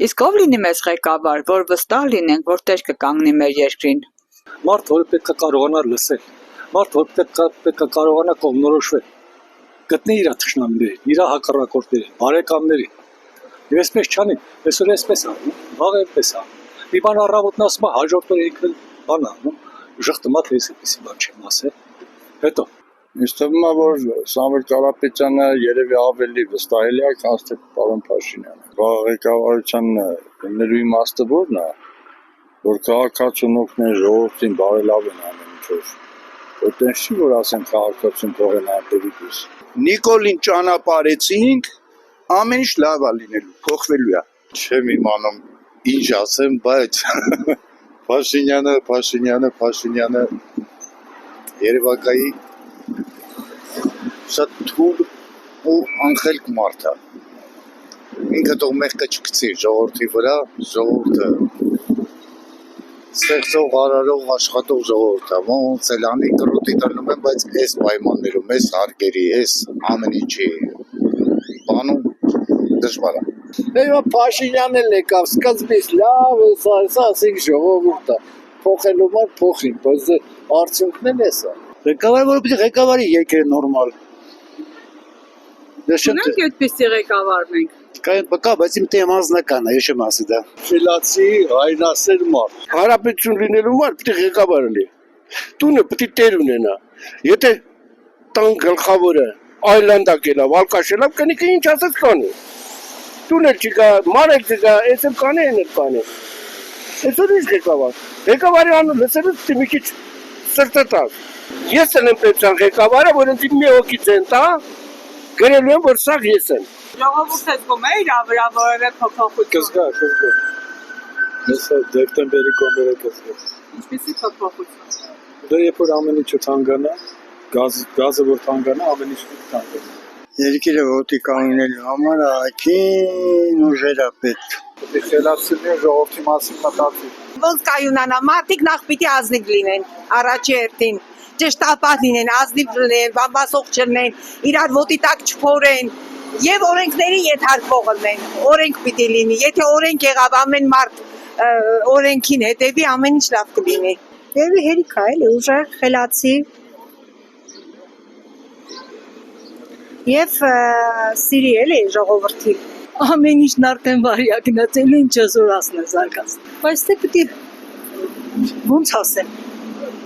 Իսկ ով լինի մեզ ղեկավար, որ վստահ լինենք, որ տեր կկանգնի մեր երկրին։ Մարդ, որը պետք է կարողանա լսել, մարդ, որ պետք է կարողանա կողմնորոշվել, գտնի իր թշնամիներին, իր հակառակորդներին, բարեկամներին։ Եվ այսպես չանի, այսօր այսպես անում, վաղ այսպես անում։ Մի բան առավոտն ասում է, հաջորդ օրը ինքը բան անում, ժխտումա թե այսպեսի բան չեմ ասել։ Հետո Ինձ թվում է, որ Սամվել Կարապետյանը երևի ավելի վստահելի է, քան թե պարոն Փաշինյանը։ Ղեկավարության նելու իմաստը ո՞րն է, որ քաղաքացուն օգնեն, ժողովրդին բարելավեն ամեն ինչով։ Այդտենց չի, որ ասեն քաղաքացուն թողեն արտերիկուս։ Նիկոլին ճանապարհեցինք, ամեն ինչ լավ է լինելու, փոխվելու է։ Չեմ իմանում ինչ ասեմ, բայց Փաշինյանը Երևակայի շատ թույլ ու անխելք մարդ է։ Ինքը թող մեղքը չգցի ժողովրդի վրա, ժողովուրդը ստեղծող, արարող, աշխատող ժողովուրդ է, ոնց էլ անի կրոտի տրնում են, բայց այս պայմաններում, այս հարկերի, այս ամեն ինչի բանում դժվար է։ Այո, Փաշինյանն էլ եկավ, սկզբից լավ է, ասենք ժողովուրդը փոխելու մար փոխին, բայց արդյունքն էլ էսա։ Ղեկավարը, որը պիտի ղեկավարի երկրը նորմալ։ Ունենք այդպիսի ղեկավար մենք։ Կա, բայց իմ թեմ անձնական է, ես չեմ ասի դա։ Խելացի, հայրենասեր մարդ։ Հարաբերություն լինելու մար պիտի ղեկավարը լինի։ Տունը պիտի տեր ունենա։ Եթե տան գլխավորը այլանդակ ելավ, ալկաշելավ, կնիկը ինչ ասած կանի։ Տուն էլ չկա, ման էլ չկա, ես էլ կանի են էլ կանի։ Այսօր ինչ ղեկավար։ Ղեկավարի անուն լսելուց պիտի մի քիչ սրտը տաս։ Ես էլ եմ պետք ղեկավարը, որ ինձ մի հոգի ցենտա, գրելու եմ, որ սա ես եմ։ Ժողովուրդը զգում է իր վրա որևէ փոփոխություն։ կզգա։ Ես դեկտեմբերի կոմերը կզգա։ Ինչպիսի փոփոխություն։ Դե երբ որ ամեն ինչը թանկանա, գազը որ թանկանա, ամեն ինչ թանկանա։ Երկիրը ոտի կանգնելու համար ակին ուժերա պետք։ Պետք է խելացնի ժողովրդի մասին մտածի։ Ոնց կայունանա, մարդիկ նախ պիտի ազնիվ լինեն, առաջի հերթին, ճշտապահ լինեն, ազնիվ լինեն, բամբասող չլինեն, իրար ոտի տակ չփորեն եւ օրենքների ենթարկվող լինեն, օրենք պիտի լինի, եթե օրենք եղավ ամեն մարդ օրենքին հետևի, ամեն ինչ լավ կլինի։ Երևի հերիք է, էլի ուժեղ, խելացի եւ սիրի էլի ժողովրդի։ Ամեն ինչն արդեն վարյակնացել ինչ զորացնել զարգաց։ Բայց թե պիտի ոնց ասեմ,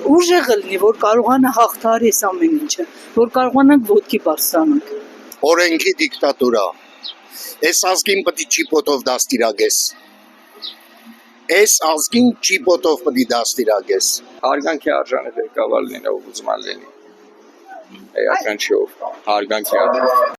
ուժեղը լինի, որ կարողանա հաղթահարի այս ամեն ինչը, որ կարողանանք ոտքի բարձրանանք։ Օրենքի դիկտատուրա։ Այս ազգին պետք է ճիպոտով դաստիարակես։ Այս ազգին ճիպոտով պետք է դաստիարակես։ Հարգանքի արժան է ղեկավար լինի, ով ուզում է լինի։ Էական չի ով հարգանքի արժան։